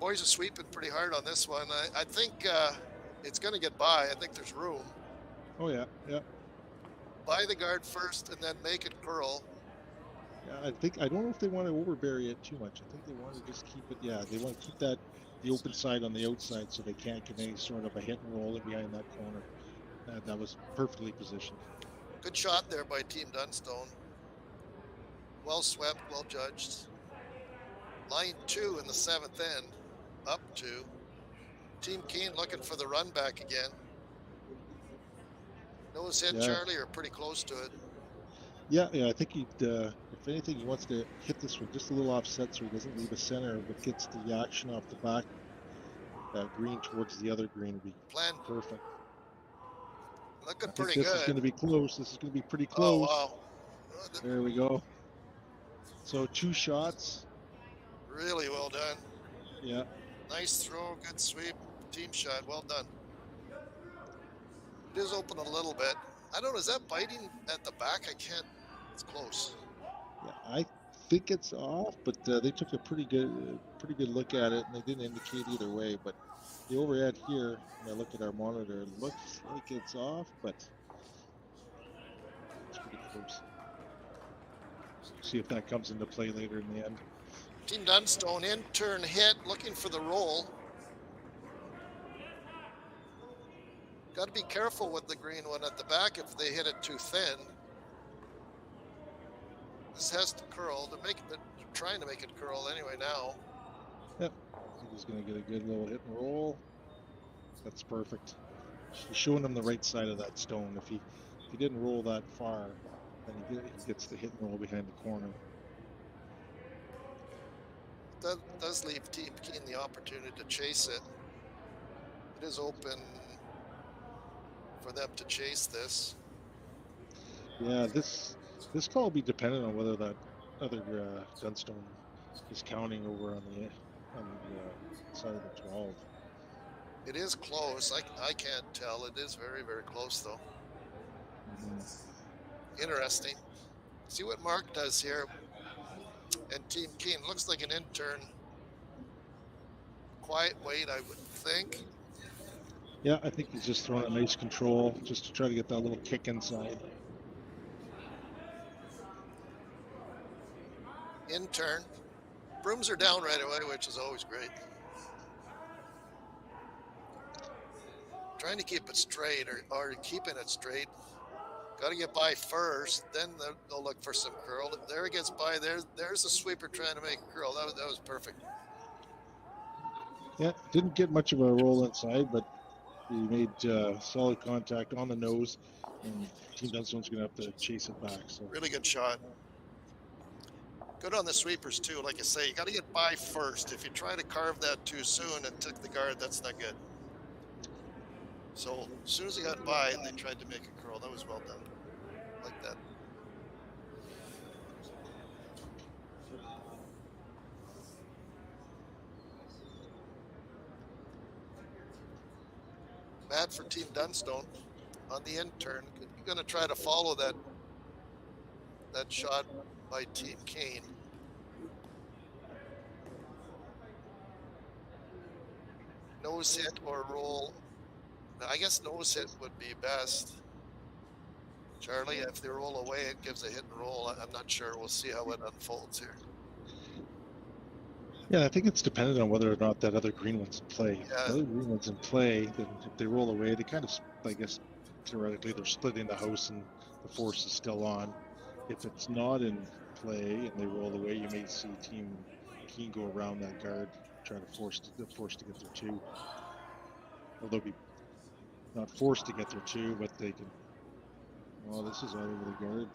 boys are sweeping pretty hard on this one. I think it's going to get by. I think there's room. Oh yeah, yeah, Buy the guard first and then make it curl. yeah. I don't know if they want to overbury it too much. I think they want to just keep it. Yeah, they want to keep the open side on the outside so they can't get any sort of a hit and roll in behind that corner. That was perfectly positioned. Good shot there by Team Dunstone. Well swept, well judged. Line 2 in the 7th end, up 2. Team Kean looking for the run back again. Nose hit, Yeah. Charlie, are pretty close to it. Yeah, yeah. I think if anything, he wants to hit this one just a little offset so he doesn't leave a center, but gets the action off the back green towards the other green. Would be Plan perfect. looking I think pretty this good. is going to be close. This is going to be pretty Oh, close. wow. There we go. So 2 shots. Really well done. Yeah. Nice throw, good sweep, team shot, well done. It is open a little bit. I don't know, is that biting at the back? I can't, it's close. Yeah, I think it's off, but they took a pretty good look at it, and they didn't indicate either way. But the overhead here, when I look at our monitor, it looks like it's off, but it's pretty close. See if that comes into play later in the end. Team Dunstone in turn hit, looking for the roll. Got to be careful with the green one at the back if they hit it too thin. This has to curl. They're trying to make it curl anyway now. Yep, I think he's going to get a good little hit and roll. That's perfect. He's showing him the right side of that stone. If he didn't roll that far, then he gets the hit and roll behind the corner. That does leave Team Kean the opportunity to chase it. It is open for them to chase this. Yeah, this call will be dependent on whether that other Dunstone is counting over on the side of the 12. It is close. I can't tell. It is very, very close, though. Interesting. See what Mark does here. And Team Kean looks like an intern. Quiet wait, I would think. Yeah, I think he's just throwing a nice control just to try to get that little kick inside. Intern. Brooms are down right away, which is always great. Trying to keep it straight or keeping it straight. Got to get by first, then they'll look for some curl. There it gets by. There's a sweeper trying to make a curl. That was perfect. Yeah, didn't get much of a roll inside, but he made solid contact on the nose, and Team Dunstone's going to have to chase it back. So really good shot. Good on the sweepers too. Like I say, you got to get by first. If you try to carve that too soon and took the guard, that's not good. So as soon as he got by, they tried to make a curl. That was well done. Like that. Bad for Team Dunstone on the intern. You're going to try to follow that shot by Team Kean. Nose hit or roll. I guess nose hit would be best. Charlie, if they roll away, it gives a hit and roll. I'm not sure. We'll see how it unfolds here. Yeah, I think it's dependent on whether or not that other green one's in play. Yeah. If the other green one's in play, then if they roll away, they kind of, I guess, theoretically, they're splitting the house and the force is still on. If it's not in play and they roll away, you may see Team Kean go around that guard, try to force to get their 2. Or they'll be not forced to get their 2, but they can. Oh, this is all over the guard.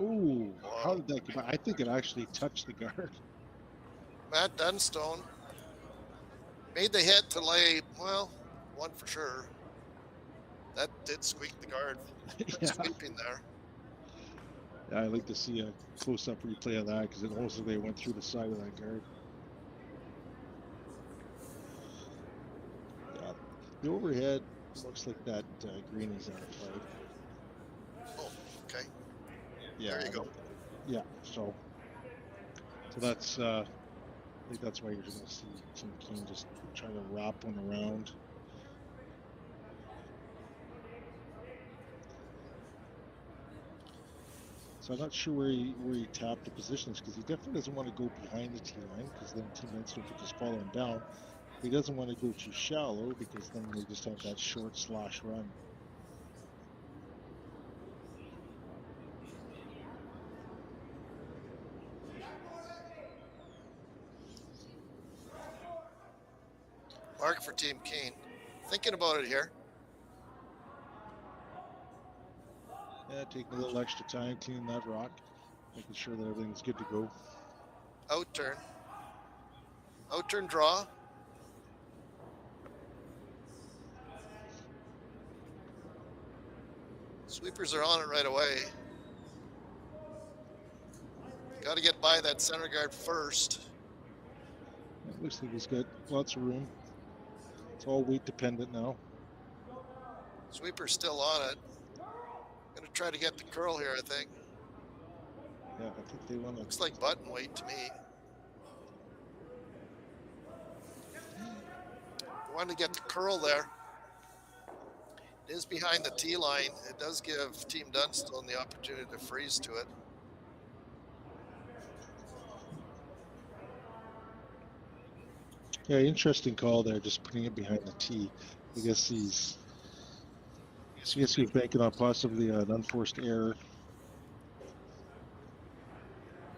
Oh, how did that go by? I think it actually touched the guard. Matt Dunstone made the hit to lay, well, 1 for sure. That did squeak the guard. Yeah. Sweeping there. Yeah, I'd like to see a close-up replay of that because it also they went through the side of that guard. Yeah, the overhead looks like that green is out of play. Oh, okay. Yeah, there you go. Yeah, so that's I think that's why you're going to see Team Kean just try to wrap one around. So I'm not sure where he tapped the positions, because he definitely doesn't want to go behind the tee line, because then Team Dunstone could just follow him down. He doesn't want to go too shallow, because then they just have that short slash run. Mark for Team Kean. Thinking about it here. Yeah, taking a little extra time cleaning that rock, making sure that everything's good to go. Out turn. Out turn draw. Sweepers are on it right away. Got to get by that center guard first. It looks like he's got lots of room. It's all weight dependent now. Sweeper's still on it. Gonna try to get the curl here, I think. Yeah, I think they want to. Looks like button weight to me. Wanted to get the curl there. It is behind the tee line. It does give Team Dunstone the opportunity to freeze to it. Yeah, interesting call there, just putting it behind the tee. I guess he's banking on possibly an unforced error.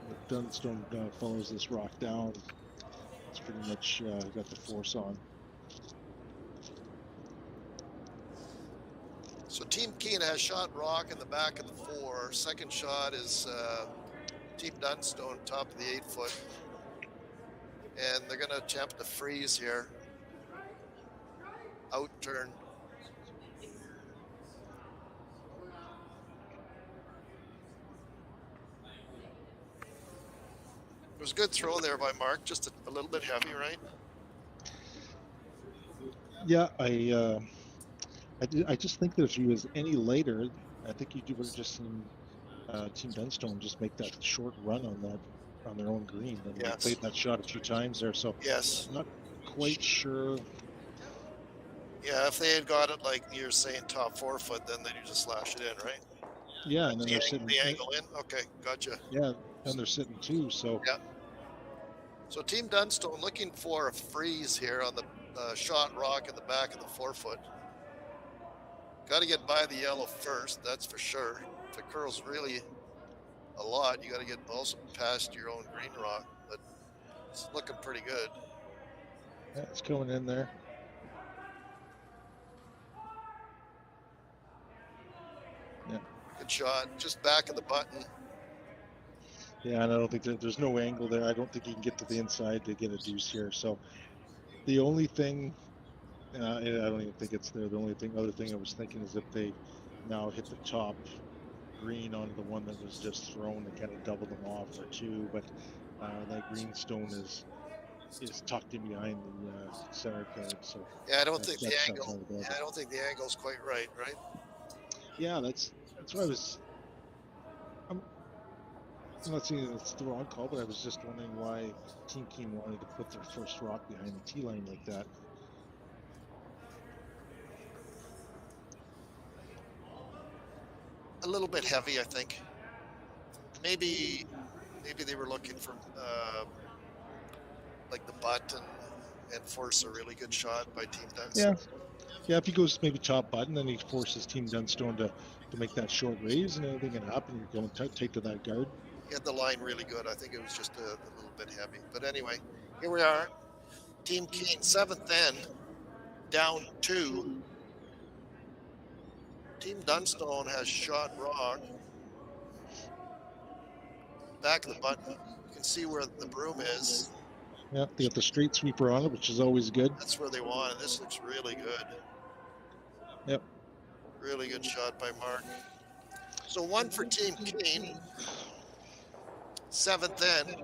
If Dunstone follows this rock down, it's pretty much got the force on. So Team Kean has shot rock in the back of the 4. Second shot is Team Dunstone, top of the 8 foot. And they're going to attempt to freeze here. Out turn. It was a good throw there by Mark, just a little bit heavy, right? Yeah, I just think that if he was any later, I think you would have just seen Team Dunstone just make that short run on their own green. And yes. They played that shot a few times there, so yes, I'm not quite sure. Yeah, if they had got it like you're saying top 4 foot, then they'd just slash it in, right? Yeah, and then they're sitting the angle in. Okay, gotcha. Yeah, and they're sitting too. So yeah. So Team Dunstone looking for a freeze here on the shot rock in the back of the 4 foot. Got to get by the yellow first, that's for sure. If it curls really a lot, you got to get also past your own green rock, but it's looking pretty good. Yeah, it's going in there. Yeah. Good shot, just back of the button. Yeah, and I don't think there's no angle there. I don't think he can get to the inside to get a deuce here. So the only thing, I don't even think it's there. The other thing I was thinking is if they now hit the top green onto the one that was just thrown and kind of double them off for 2, but that green stone is tucked in behind the center card. So yeah, I don't think the angle. Yeah, I don't think the angle's quite right. Yeah, that's what I was. I'm not saying it's the wrong call, but I was just wondering why Team Kean wanted to put their first rock behind the tee line like that. A little bit heavy, I think. Maybe they were looking for like the butt and force a really good shot by Team Dunstone. Yeah, if he goes maybe top button, then he forces Team Dunstone to make that short raise, and anything can happen. You're going tight to that guard. He had the line really good. I think it was just a little bit heavy. But anyway, here we are. Team Kean, 7th end, down 2. Team Dunstone has shot rock. Back of the button. You can see where the broom is. Yeah, they got the straight sweeper on it, which is always good. That's where they want it. This looks really good. Yep. Really good shot by Mark. So 1 for Team Kean. 7th end.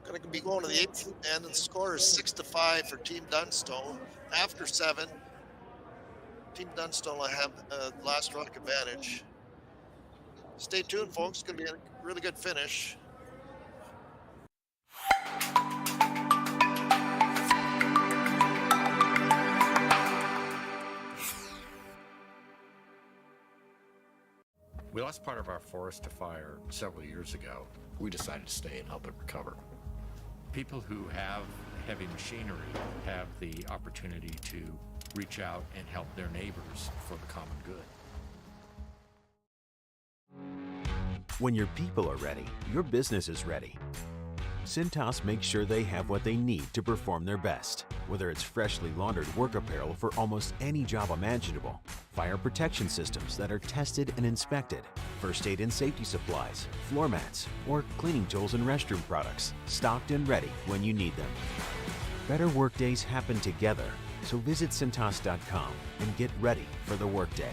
Going to be going to the 8th end, and the score is 6-5 for Team Dunstone. After 7, Team Dunstone will have last rock advantage. Stay tuned, folks. It's going to be a really good finish. We lost part of our forest to fire several years ago. We decided to stay and help it recover. People who have heavy machinery have the opportunity to reach out and help their neighbors for the common good. When your people are ready, your business is ready. Cintas makes sure they have what they need to perform their best. Whether it's freshly laundered work apparel for almost any job imaginable, fire protection systems that are tested and inspected, first aid and safety supplies, floor mats, or cleaning tools and restroom products, stocked and ready when you need them. Better workdays happen together, so visit Cintas.com and get ready for the workday.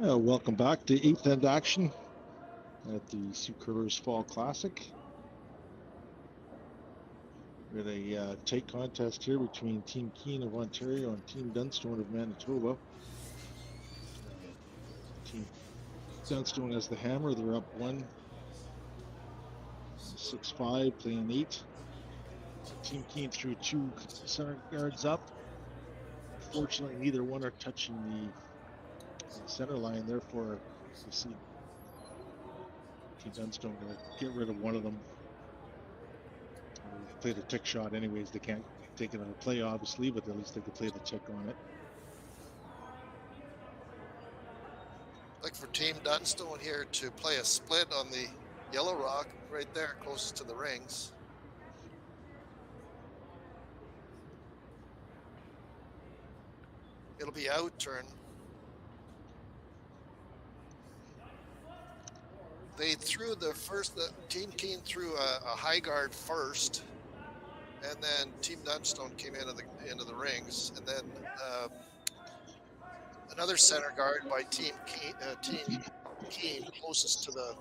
Welcome back to 8th End action at the Sioux Curlers Fall Classic. We had a tight contest here between Team Kean of Ontario and Team Dunstone of Manitoba. Team Dunstone has the hammer. They're up 6-5, playing 8. Team Kean threw 2 center guards up. Unfortunately, neither one are touching the center line, therefore you see Team Dunstone going to get rid of one of them. Play the tick shot anyways. They can't take it on a play, obviously, but at least they can play the tick on it. Like for Team Dunstone here to play a split on the yellow rock right there closest to the rings. It'll be out turn. They threw the Team Kean threw a high guard first, and then Team Dunstone came into the rings, and then another center guard by Team Kean closest to the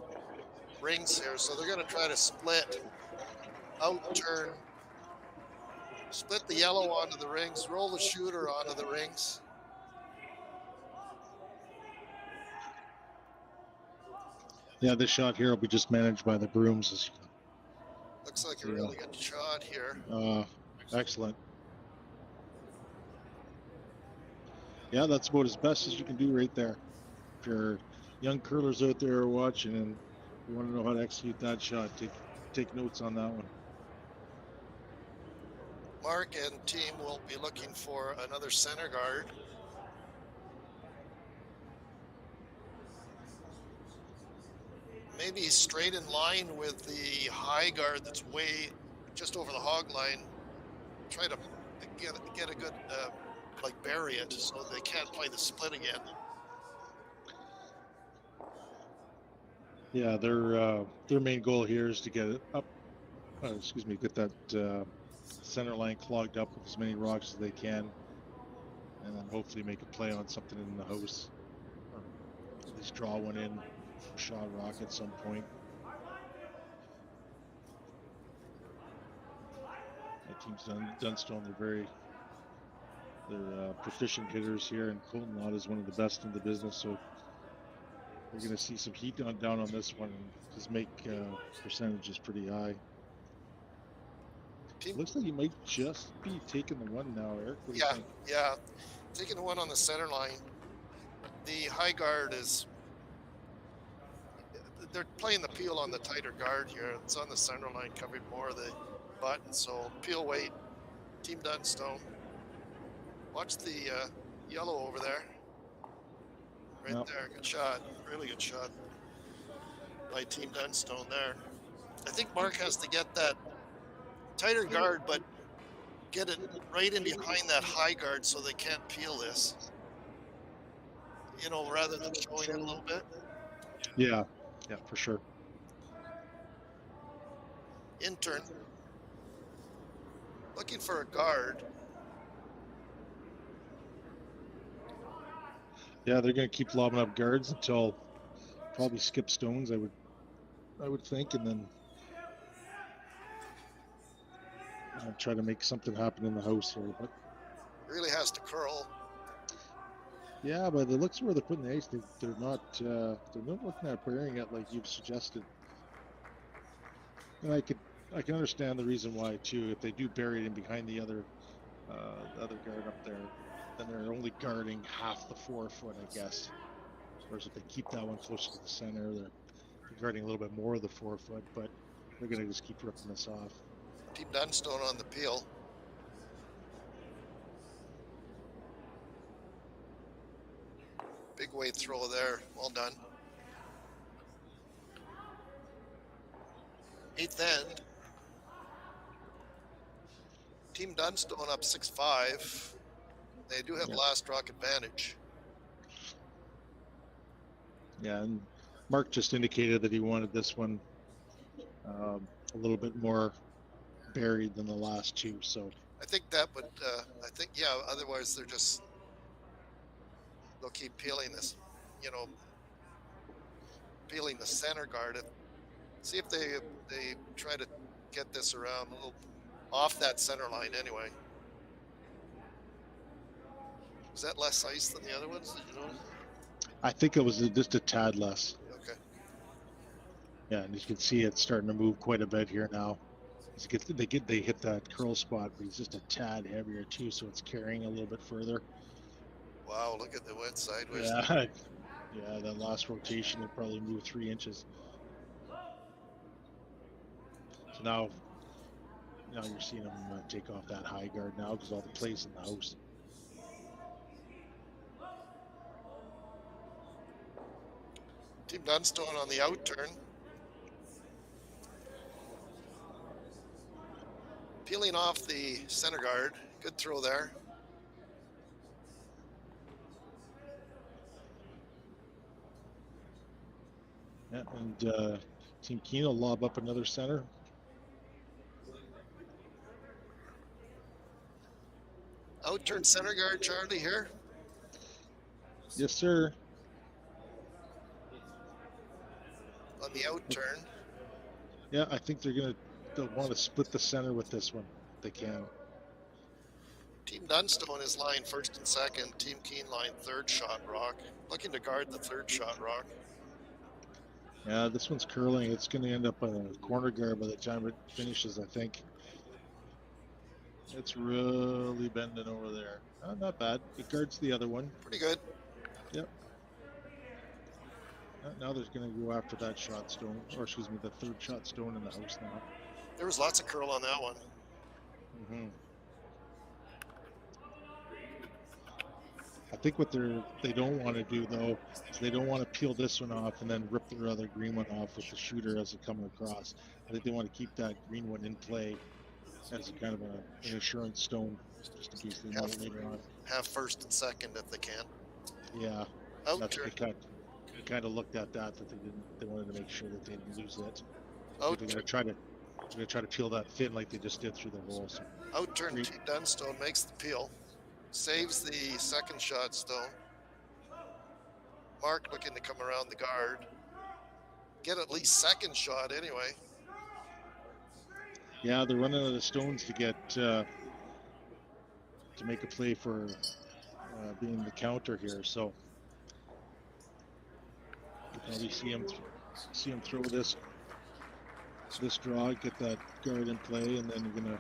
rings here. So they're going to try to split, out turn, split the yellow onto the rings, roll the shooter onto the rings. Yeah, this shot here will be just managed by the brooms. Looks like a really good shot here. Excellent. Yeah, that's about as best as you can do right there. If you're young curlers out there watching and you want to know how to execute that shot, take notes on that one. Mark and team will be looking for another center guard. Maybe straight in line with the high guard that's way just over the hog line. Try to get a good, bury it so they can't play the split again. Yeah, their main goal here is to get it up. Get that center line clogged up with as many rocks as they can, and then hopefully make a play on something in the house, or at least draw one in. Shot rock at some point. That team's Dunstone. They're proficient hitters here, and Colton Lott is one of the best in the business. So we're going to see some heat down on this one. His make percentage is pretty high. Looks like he might just be taking the one now, Eric. What do you think? Yeah, taking the one on the center line. The high guard is. They're playing the peel on the tighter guard here. It's on the center line, covering more of the button. So peel weight, Team Dunstone. Watch the yellow over there. Right Yep. there, good shot. Really good shot by Team Dunstone there. I think Mark has to get that tighter guard, but get it right in behind that high guard so they can't peel this. You know, rather than showing it a little bit. Yeah, yeah, for sure. Intern. Looking for a guard. Yeah, they're going to keep lobbing up guards until probably skip stones, I would think, and then try to make something happen in the house here. But Really has to curl. yeah, by the looks where they're putting the ice, they're not looking at burying it like you've suggested. And I can understand the reason why too. If they do bury it in behind the other guard up there, then they're only guarding half the 4 foot, I guess. Whereas if they keep that one closer to the center, they're guarding a little bit more of the 4 foot, but they're going to just keep ripping this off. Team Dunstone on the peel. Big weight throw there. Well done. 8th end. Team Dunstone up 6-5. They do have last rock advantage. Yeah, and Mark just indicated that he wanted this one a little bit more buried than the last two. So I think that would, yeah, otherwise they'll keep peeling this, you know, peeling the center guard. See if they try to get this around a little off that center line anyway. Is that less ice than the other ones? Did you know? I think it was just a tad less. Okay. Yeah, and you can see it starting to move quite a bit here now. They hit that curl spot, but he's just a tad heavier too, so it's carrying a little bit further. Wow, look at the wet sideways. Yeah, yeah, that last rotation it probably moved 3 inches. So now you're seeing him take off that high guard now because all the play's in the house. Team Dunstone on the out turn. Peeling off the center guard. Good throw there. Yeah, and Team Kean will lob up another center. Out turn center guard, Charlie here. Yes, sir. On the out turn. Yeah, I think they'll want to split the center with this one. If they can. Team Dunstone is line first and second. Team Kean line third shot rock. Looking to guard the third shot rock. Yeah, this one's curling. It's going to end up on a corner guard by the time it finishes, I think. It's really bending over there. Not bad. It guards the other one. Pretty good. Yep. Now there's going to go after that shot stone, or excuse me, the third shot stone in the house now. There was lots of curl on that one. Mm-hmm. I think what they don't want to do though is they don't want to peel this one off and then rip their other green one off with the shooter as it coming across. I think they want to keep that green one in play as a kind of an insurance stone, just in case they know later on. Have first and second if they can. Yeah, Out turn. They kind of looked at that they wanted to make sure that they didn't lose it. Out They're turn. going to try to peel that thin like they just did through the hole. So. Out turn. Team Dunstone makes the peel. Saves the second shot stone. Mark looking to come around the guard. Get at least second shot anyway. Yeah, they're running out of stones to get to make a play for being the counter here. So you can probably see him throw this draw, get that guard in play, and then you're gonna.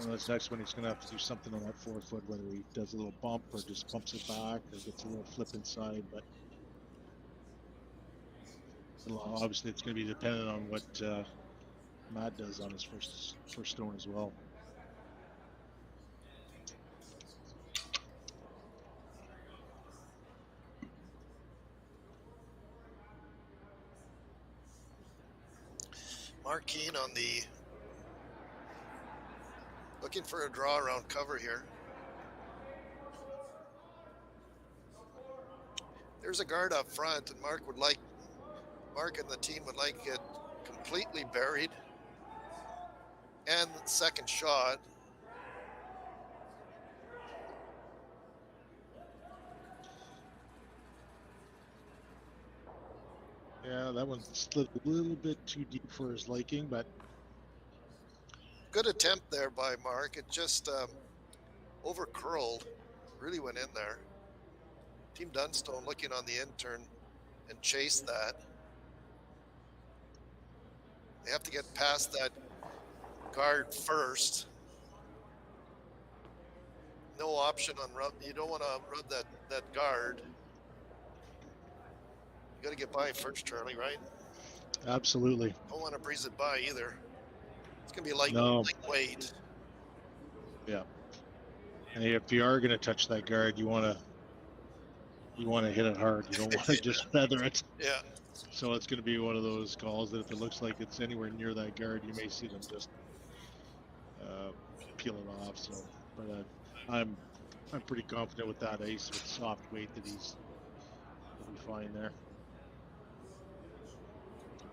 This next one, he's going to have to do something on that 4 foot, whether he does a little bump or just bumps it back or gets a little flip inside. But obviously, it's going to be dependent on what Matt does on his first stone as well. Mark Kean on the looking for a draw around cover here. There's a guard up front, and Mark and the team would like it completely buried. And the second shot. Yeah, that one slid a little bit too deep for his liking, but Good attempt there by Mark. It just over curled, really went in there. Team Dunstone looking on the intern and chase that. They have to get past that guard first. No option on rub. You don't want to rub that guard. You got to get by first, Charlie, right? absolutely. Don't want to breeze it by either. It's gonna be No. lightweight. Yeah. And if you are going to touch that guard, you want to hit it hard. You don't want to just feather it. Yeah. So it's going to be one of those calls that if it looks like it's anywhere near that guard, you may see them just peel it off. So, but I'm pretty confident with that ace with soft weight that he'll be fine there.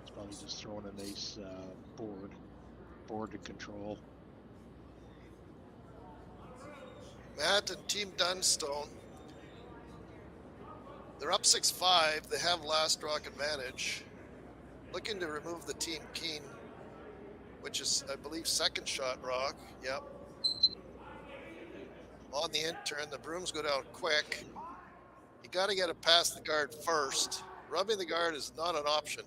It's probably just throwing an ace board to control. Matt and Team Dunstone. They're up 6-5. They have last rock advantage. Looking to remove the Team Kean, which is, I believe, second shot rock. Yep. On the intern, the brooms go down quick. You got to get it past the guard first. Rubbing the guard is not an option.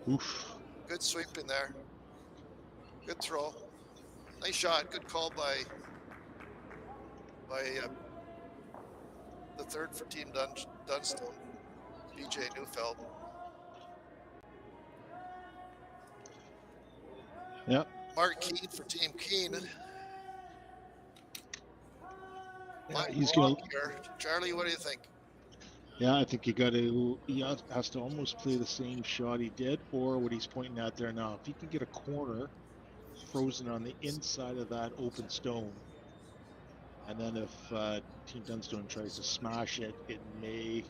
Oof. Good sweep in there. Good throw. Nice shot. Good call by the third for Team Dunstone, BJ Neufeld. Yep. Mark Kean for Team Kean. Yeah, he's going to. Charlie, what do you think? Yeah, I think he has to almost play the same shot he did, or what he's pointing at there now. If he can get a corner frozen on the inside of that open stone, and then if Team Dunstone tries to smash it, it may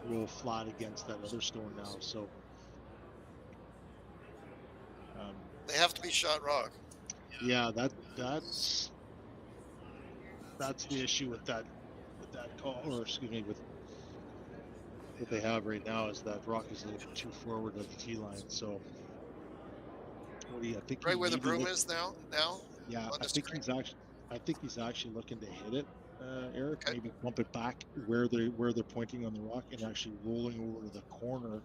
roll flat against that other stone now. So They have to be shot rock. yeah, that's the issue with that call, or excuse me, with what they have right now is that rock is a little bit too forward of the tee line. So what do you think? Right where the broom is now. Yeah, on I the think screen? he's actually looking to hit it, Eric. Okay. Maybe bump it back where they're pointing on the rock and actually rolling over to the corner,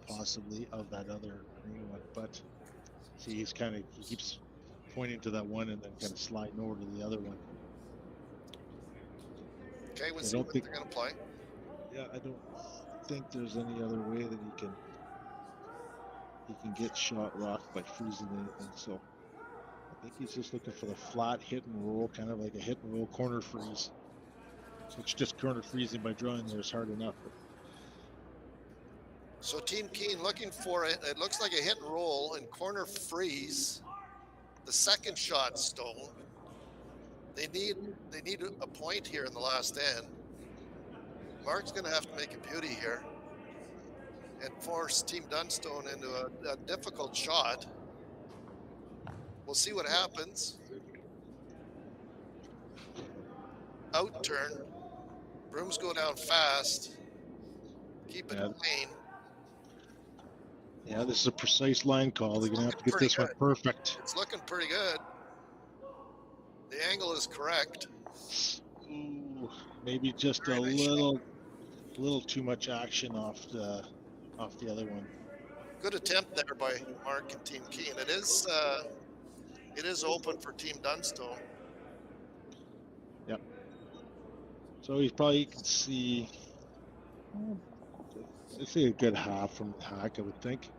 possibly, of that other green one. But see, he keeps pointing to that one and then kind of sliding over to the other one. Okay, we'll see what they're going to play. Yeah, I don't think there's any other way that he can get shot rock by freezing anything. So I think he's just looking for the flat hit and roll, kind of like a hit and roll corner freeze. Which just corner freezing by drawing there is hard enough. So Team Kean looking for it. It looks like a hit and roll and corner freeze. The second shot stone. They need a point here in the last end. Mark's going to have to make a beauty here and force Team Dunstone into a difficult shot. We'll see what happens. Out turn. Brooms go down fast. Keep it clean. Yeah, this is a precise line call. They're going to have to get this one perfect. It's looking pretty good. The angle is correct. Ooh, maybe just a little too much action off the other one. Good attempt there by Mark and Team Kean. It is open for Team Dunstone. Yep. So he probably can see. I'd say a good half from Hack, I would think.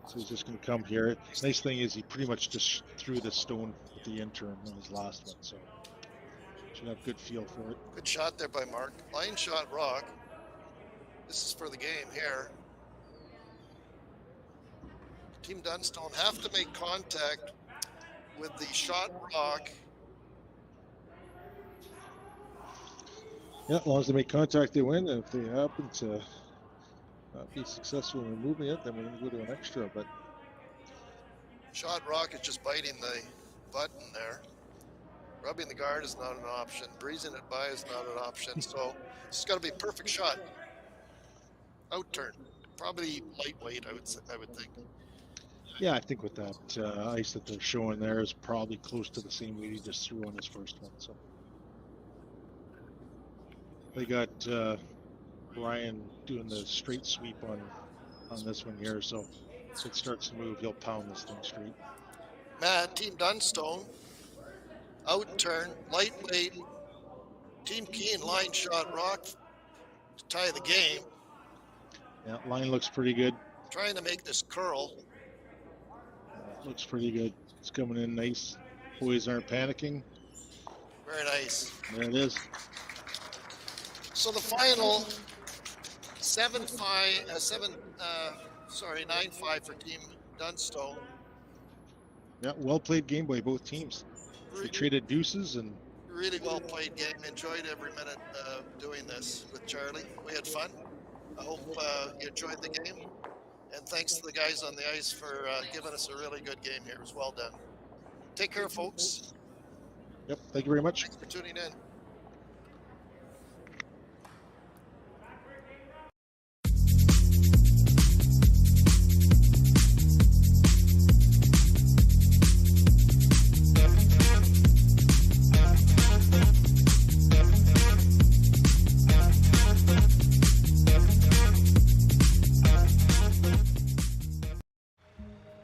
So he's just going to come here. Nice thing is he pretty much just threw the stone with the interim on his last one, so should have good feel for it. Good shot there by Mark. Line shot rock. This is for the game here. Team Dunstone have to make contact with the shot rock. Yeah, as long as they make contact, they win. And if they happen to not be successful in removing it, then we're going to go to an extra. But Shot rock is just biting the button there. Rubbing the guard is not an option. Breezing it by is not an option. So this has got to be a perfect shot. Out turn. Probably lightweight, I would think. yeah, I think with that ice that they're showing there is probably close to the same weight he just threw on his first one. So they got Brian doing the straight sweep on this one here. So if it starts to move, he'll pound this thing straight. Matt, Team Dunstone, out turn, lightweight. Team Kean, line shot rock to tie the game. Yeah, line looks pretty good. Trying to make this curl. Looks pretty good. It's coming in nice. Boys aren't panicking. Very nice. There it is. So the final 9-5 for Team Dunstone. Yeah, well played game by both teams. They traded deuces and Really well played game. Enjoyed every minute doing this with Charlie. We had fun. I hope you enjoyed the game. And thanks to the guys on the ice for giving us a really good game here. It was well done. Take care, folks. yep, thank you very much. Thanks for tuning in.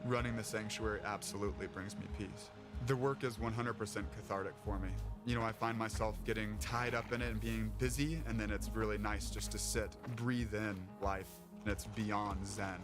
Running the sanctuary absolutely brings me peace. The work is 100% cathartic for me. You know, I find myself getting tied up in it and being busy, and then it's really nice just to sit, breathe in life, and it's beyond zen.